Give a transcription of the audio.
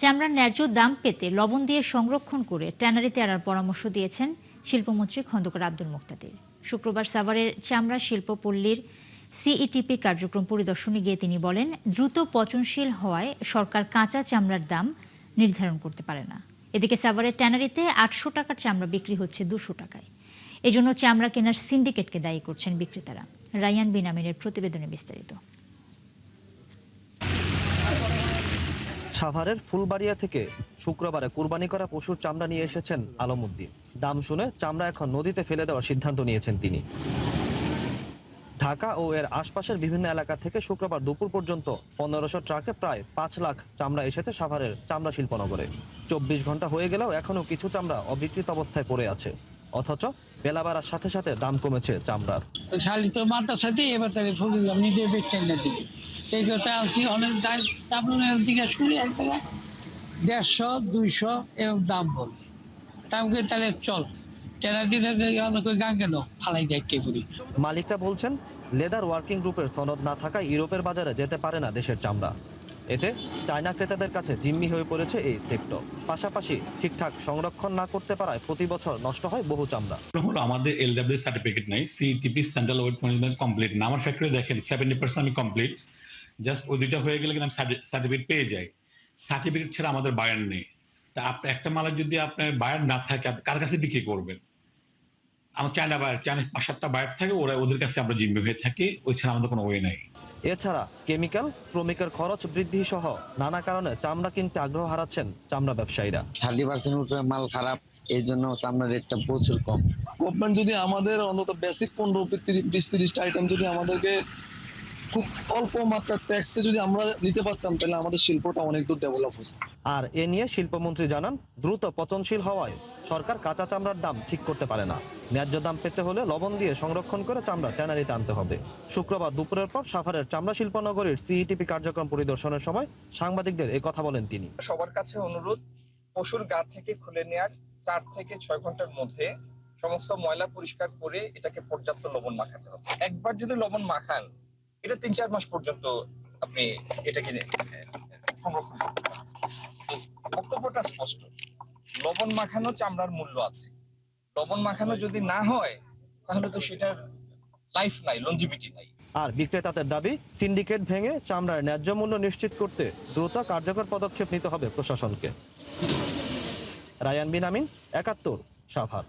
চামড়ার ন্যায্য দাম পেতে লবণ দিয়ে সংরক্ষণ করে ট্যানারিতে আনার পরামর্শ দিয়েছেন শিল্পমন্ত্রী খন্দকার আব্দুল মুক্তাদির। শুক্রবার সাভারের চামড়া শিল্পপল্লীর সিইটিপি কার্যক্রম পরিদর্শনে গিয়ে তিনি বলেন, দ্রুত পচনশীল হওয়ায় সরকার কাঁচা চামড়ার দাম নির্ধারণ করতে পারে না। এদিকে সাভারের ট্যানারিতে ৮০০ টাকার চামড়া বিক্রি হচ্ছে ২০০ টাকায়। এজন্য চামড়া কেনার সিন্ডিকেটকে দায়ী করছেন বিক্রেতারা। রায়ান বিনামিনের প্রতিবেদনে বিস্তারিত। সাভারের ফুলবাড়িয়া থেকে শুক্রবারে কুরবানি করা পশুর চামড়া নিয়ে এসেছেন আলমউদ্দিন। দাম শুনে চামড়া এখন নদীতে ফেলে দেওয়ার সিদ্ধান্ত নিয়েছেন তিনি। ঢাকা ও এর আশপাশের বিভিন্ন এলাকা থেকে শুক্রবার দুপুর পর্যন্ত ১৫০০ ট্রাকে প্রায় ৫ লাখ চামড়া এসেছে সাভারের চামড়া শিল্পনগরে। ২৪ ঘন্টা হয়ে গেলেও এখনও কিছু চামড়া অবিকৃত অবস্থায় পড়ে আছে। অথচ বেলা বাড়ার সাথে সাথে দাম কমেছে চামড়ার। খালি তো মাথার সাথে এবার তাহলে ফুলিলাম নিজে বেচছেন না দিকে এই কথা আছি অনেক দাম জিজ্ঞেস করি এক টাকা ১৫০ ২০০ এরকম দাম বলে দামকে তাহলে চল টেনা দিনে অনেক গান কেন ফালাই দেয় কে করি। মালিকরা বলছেন, লেদার ওয়ার্কিং গ্রুপের সনদ না থাকায় ইউরোপের বাজারে যেতে পারে না দেশের চামড়া। এতে চায়না ক্রেতাদের কাছে জিম্মি হয়ে পড়েছে এই সেক্টর। পাশাপাশি ঠিকঠাক সংরক্ষণ না করতে পারায় প্রতি বছর নষ্ট হয় বহু চামড়া। হলো আমাদের এলডব্লিউ সার্টিফিকেট নেই, CTP central wait management complete না। আমার ফ্যাক্টরি দেখেন 70% আমি কমপ্লিট, জাস্ট ওই দুইটা হয়ে গেলে কিন্তু আমি সার্টিফিকেট পেয়ে যাই। সার্টিফিকেট ছাড়া আমাদের বায়ার নেই। তা আপনি একটা মালের যদি আপনার বায়ার না থাকে আপনি কার কাছে বিক্রি করবেন? আমার চায়না বায়ার, চায়না ৫-৭টা বায়ার থাকে, ওদের কাছে আমরা জিম্মি হয়ে থাকি, ওই ছাড়া আমাদের কোনো ওয়ে নাই। এছাড়া কেমিক্যাল, শ্রমিকের খরচ বৃদ্ধি সহ নানা কারণে চামড়া কিনতে আগ্রহ হারাচ্ছেন চামড়া ব্যবসায়ীরা। 30% উপরে মাল খারাপ, এই জন্য চামড়ার রেটটা প্রচুর কম। গভর্নমেন্ট যদি আমাদের অন্তত বেসিক 15-20-30টা আইটেম যদি আমাদেরকে খুব অল্প মাত্রার ট্যাক্সে যদি আমরা নিতে পারতাম তাহলে আমাদের শিল্পটা অনেক দূর ডেভেলপ হতো। আর এ নিয়ে শিল্পমন্ত্রী জানান, দ্রুত পচনশীল হওয়ায় সরকার কাঁচা চামড়ার দাম ঠিক করতে পারে না। ন্যায্য দাম পেতে হলে লবণ দিয়ে সংরক্ষণ করে চামড়া ট্যানারিতে আনতে হবে। শুক্রবার দুপুরের পর সাভারের চামড়া শিল্পনগরীর সিইটিপি কার্যক্রম পরিদর্শনের সময় সাংবাদিকদের এই কথা বলেন তিনি। সবার কাছে অনুরোধ, পশুর গা থেকে খুলে নেয়ার ৪ থেকে ৬ ঘন্টার মধ্যে সমস্ত ময়লা পরিষ্কার করে এটাকে পর্যাপ্ত লবণ মাখাতে হবে। একবার যদি লবণ মাখান, এটা ৩-৪ মাস পর্যন্ত আপনি এটাকে সংরক্ষণ করতে পারেন। বক্তব্যটা স্পষ্ট, লবণ মাখানো চামড়ার মূল্য আছে। লবণ মাখানো যদি না হয় তাহলে তো সেটার লাইফ নাই, লঞ্জিভিটি নাই। আর বিক্রেতাদের দাবি, সিন্ডিকেট ভেঙে চামড়ার ন্যায্য মূল্য নিশ্চিত করতে দ্রুত কার্যকর পদক্ষেপ নিতে হবে প্রশাসনকে। রায়ান বিনামিন, ৭১, সাভার।